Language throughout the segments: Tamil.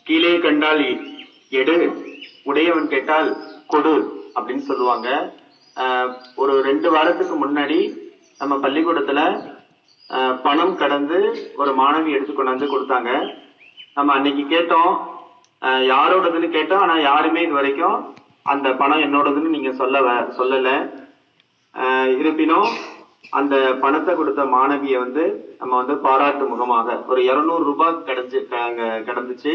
கீழே கண்டால் எடு, உடையவன் கேட்டால் கொடு அப்படின்னு சொல்லுவாங்க. ஒரு 2 வாரத்துக்கு முன்னாடி நம்ம பள்ளிக்கூடத்துல பணம் கடந்து ஒரு மாணவி எடுத்து கொண்டாந்து கொடுத்தாங்க. நம்ம அன்னைக்கு கேட்டோம், யாரோடதுன்னு கேட்டோம். ஆனா யாருமே இது வரைக்கும் அந்த பணம் என்னோடதுன்னு நீங்க சொல்லல. இருப்பினும் அந்த பணத்தை கொடுத்த மாணவியை நம்ம பாராட்டு முகமாக ஒரு 200 ரூபாய் கிடந்துச்சு.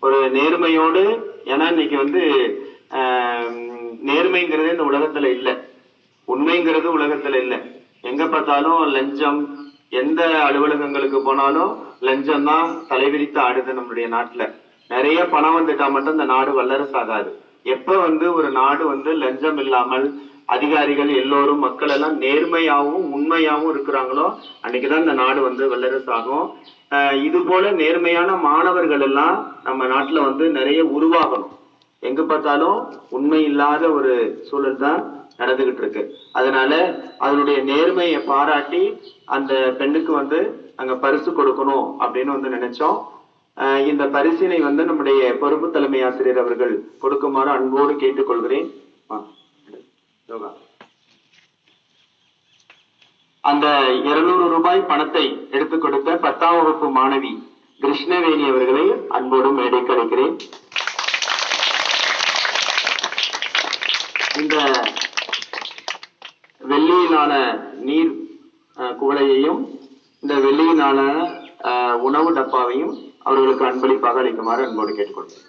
ஒரு நேர்மையோடு, ஏன்னா இன்னைக்கு நேர்மைங்கிறது இந்த உலகத்துல இல்லை, உண்மைங்கிறது உலகத்துல இல்லை. எங்க பார்த்தாலும் லஞ்சம், எந்த அலுவலகங்களுக்கு போனாலும் லஞ்சம் தான் தலைவிரித்து ஆடுது நம்மளுடைய நாட்டுல. நிறைய பணம் வந்துட்டா மட்டும் இந்த நாடு வல்லரசு ஆகாது. எப்ப ஒரு நாடு லஞ்சம் இல்லாமல் அதிகாரிகள் எல்லோரும் மக்கள் எல்லாம் நேர்மையாகவும் உண்மையாகவும் இருக்கிறாங்களோ அன்னைக்குதான் இந்த நாடு வல்லரசு ஆகும். இது போல நேர்மையான மாணவர்கள் எல்லாம் நம்ம நாட்டுல நிறைய உருவாகணும். எங்க பார்த்தாலும் உண்மை இல்லாத ஒரு சூழல் தான் நடந்துகிட்டு இருக்கு. அதனால அதனுடைய நேர்மையை பாராட்டி அந்த பெண்ணுக்கு அங்க பரிசு கொடுக்கணும் அப்படின்னு நினைச்சோம். இந்த பரிசினை நம்முடைய பொறுப்பு தலைமை ஆசிரியர் அவர்கள் கொடுக்குமாறு அன்போடு கேட்டுக்கொள்கிறேன். அந்த 200 ரூபாய் பணத்தை எடுத்துக் கொடுத்த 10ஆம் வகுப்பு மாணவி கிருஷ்ணவேணி அவர்களை அன்போடு மேடைக்கு அழைக்கிறேன். இந்த வெள்ளியிலான நீர் குவளையையும் இந்த வெள்ளியிலான உணவு டப்பாவையும் அவர்களுக்கு அன்பளிப்பாக அளிக்குமாறு அன்போடு கேட்டுக்கொள்கிறேன்.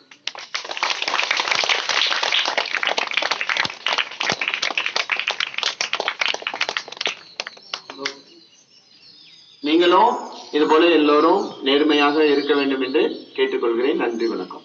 நீங்களும் இது போல எல்லோரும் நேர்மையாக இருக்க வேண்டும் என்று கேட்டுக்கொள்கிறேன். நன்றி, வணக்கம்.